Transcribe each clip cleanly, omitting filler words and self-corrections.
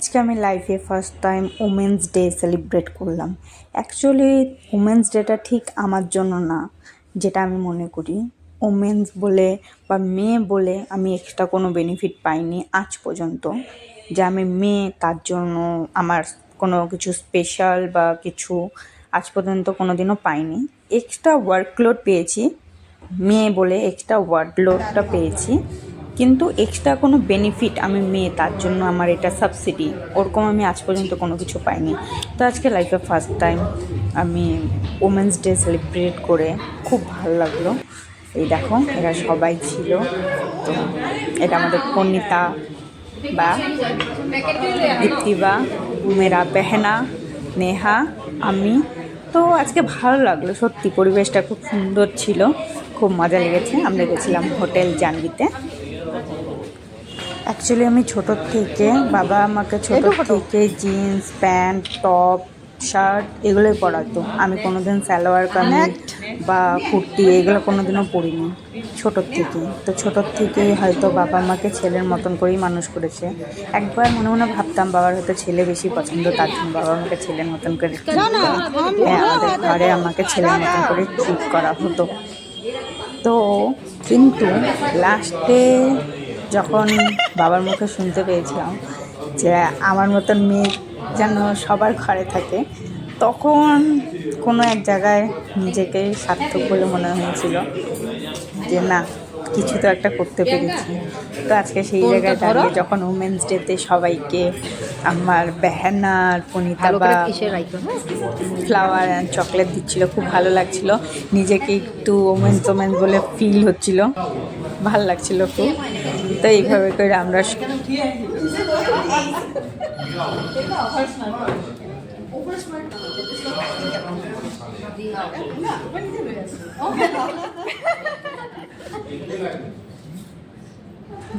আজকে আমি লাইফে first time women's day celebrate করলাম। অ্যাকচুয়ালি উমেন্স ডেটা ঠিক আমার জন্য না, যেটা আমি মনে করি। উমেন্স বলে বা মেয়ে বলে আমি এক্সট্রা কোনো বেনিফিট পাইনি আজ পর্যন্ত, যে আমি মেয়ে তার জন্য আমার কোনো কিছু স্পেশাল বা কিছু আজ পর্যন্ত কোনো দিনও পাইনি। এক্সট্রা ওয়ার্কলোড পেয়েছি মেয়ে বলে, এক্সট্রা ওয়ার্কলোডটা পেয়েছি, কিন্তু এক্সট্রা কোনো বেনিফিট আমি মেয়ে তার জন্য আমার এটা সাবসিডি ওরকম আমি আজ পর্যন্ত কোনো কিছু পাইনি। তো আজকে লাইফে ফার্স্ট টাইম আমি উমেন্স ডে সেলিব্রেট করে খুব ভালো লাগলো। এই দেখো এরা সবাই ছিল, তো এটা আমাদের পর্ণিতা বা দীপ্তিবা, মেরা বেহনা, নেহা, আমি। তো আজকে ভালো লাগলো সত্যি, পরিবেশটা খুব সুন্দর ছিল, খুব মজা লেগেছে। আমরা গেছিলাম হোটেল জানবিতে। অ্যাকচুয়ালি আমি ছোটোর থেকে বাবা আমাকে ছোটোর থেকে জিন্স প্যান্ট টপ শার্ট এগুলোই পরাতো। আমি কোনোদিন সালোয়ার কামিজ বা কুর্তি এগুলো কোনোদিনও পরিনি ছোটোর থেকে। তো ছোটোর থেকে হয়তো বাবা আমাকে ছেলের মতন করেই মানুষ করেছে। একবার মনে মনে ভাবতাম বাবার হয়তো ছেলে বেশি পছন্দ, তার জন্য বাবা আমাকে ছেলের মতন করে আমাদের ঘরে আমাকে ছেলের মতন করে ট্রিট করা হতো। তো কিন্তু লাস্টে যখন বাবার মুখে শুনতে পেয়েছিলাম যে আমার মতন মেয়ে যেন সবার ঘরে থাকে, তখন কোনো এক জায়গায় নিজেকে সার্থক বলে মনে হয়েছিল যে না, কিছু তো একটা করতে পেরেছি। তো আজকে সেই জায়গায় দাঁড়িয়ে যখন উমেন্স ডেতে সবাইকে আমার বেহানার পনিতা বা ফ্লাওয়ার অ্যান্ড চকলেট দিচ্ছিল, খুব ভালো লাগছিল। নিজেকে একটু ওমেন্স বলে ফিল হচ্ছিল, ভালো লাগছিল খুব। তো এইভাবে করে আমরা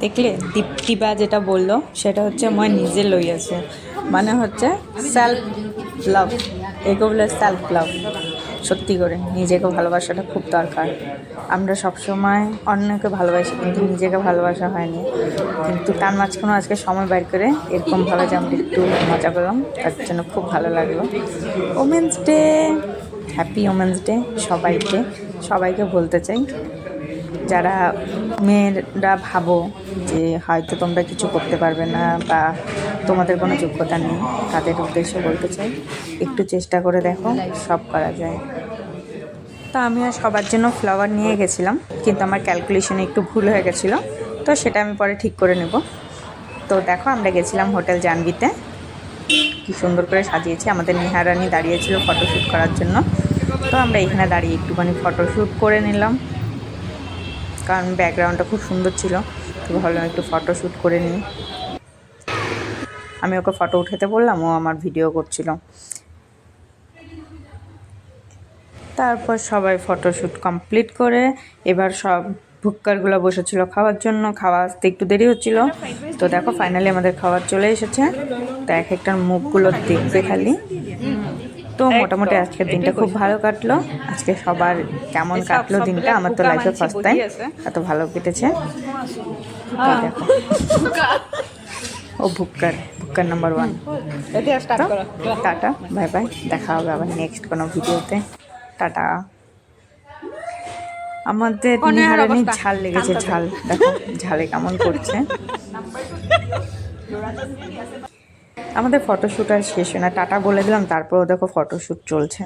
দেখলে দীপ্তিবা যেটা বললো সেটা হচ্ছে মই নিজে লই আছে, মানে হচ্ছে সেলফ লাভ। একে বলে সেলফ লাভ। সত্যি করে নিজেকে ভালোবাসাটা খুব দরকার। আমরা সবসময় অন্যকে ভালোবাসি কিন্তু নিজেকে ভালোবাসা হয়নি, কিন্তু তার মাঝখানেও আজকে সময় বের করে এরকমভাবে যে আমরা একটু মজা পেলাম, তার জন্য খুব ভালো লাগলো। Women's day, happy women's day সবাইকে বলতে চাই, যারা মেয়েরা ভাবো যে হয়তো তোমরা কিছু করতে পারবে না বা তোমাদের কোনো যোগ্যতা নেই, তাদের উদ্দেশ্যে বলতে চাই একটু চেষ্টা করে দেখো, সব করা যায়। তো আমি আর সবার জন্য ফ্লাওয়ার নিয়ে গেছিলাম, কিন্তু আমার ক্যালকুলেশনে একটু ভুল হয়ে গেছিলো, তো সেটা আমি পরে ঠিক করে নেব। তো দেখো আমরা গেছিলাম হোটেল জানবিতে, কি সুন্দর করে সাজিয়েছি। আমাদের নেহা রানী দাঁড়িয়েছিল ফটোশ্যুট করার জন্য, তো আমরা এখানে দাঁড়িয়ে একটুখানি ফটোশ্যুট করে নিলাম, কারণ ব্যাকগ্রাউন্ডটা খুব সুন্দর ছিল। তো ভাবলাম একটু ফটোশ্যুট করে নিই। আমি ওকে ফটো উঠাতে বললাম, ও আমার ভিডিও করছিল। তারপর সবাই ফটোশ্যুট কমপ্লিট করে এবার সব ভুক্কারগুলো বসেছিল খাওয়ার জন্য। খাওয়া আসতে একটু দেরি হচ্ছিল, তো দেখো ফাইনালি আমাদের খাবার চলে এসেছে। তো এক একটার মুখগুলো দেখবে খালি। তো মোটামুটি আজকের দিনটা খুব ভালো কাটলো। আজকে সবার কেমন কাটলো দিনটা, আমার তো লাইফে ফার্স্ট টাইম এত ভালো কেটেছে। দেখো ও ভুক্কার নাম্বার 1। টাটা, বাই বাই, দেখা হবে আবার নেক্সট কোনো ভিডিওতে। টাটা। আমাদের নিহারানি ঝাল লেগেছে, ঝাল দেখো ঝালে কেমন করছে। আমাদের ফটোশ্যুট আর শেষ হয় না, টাটা বলে দিলাম, তারপরেও দেখো ফটোশ্যুট চলছে।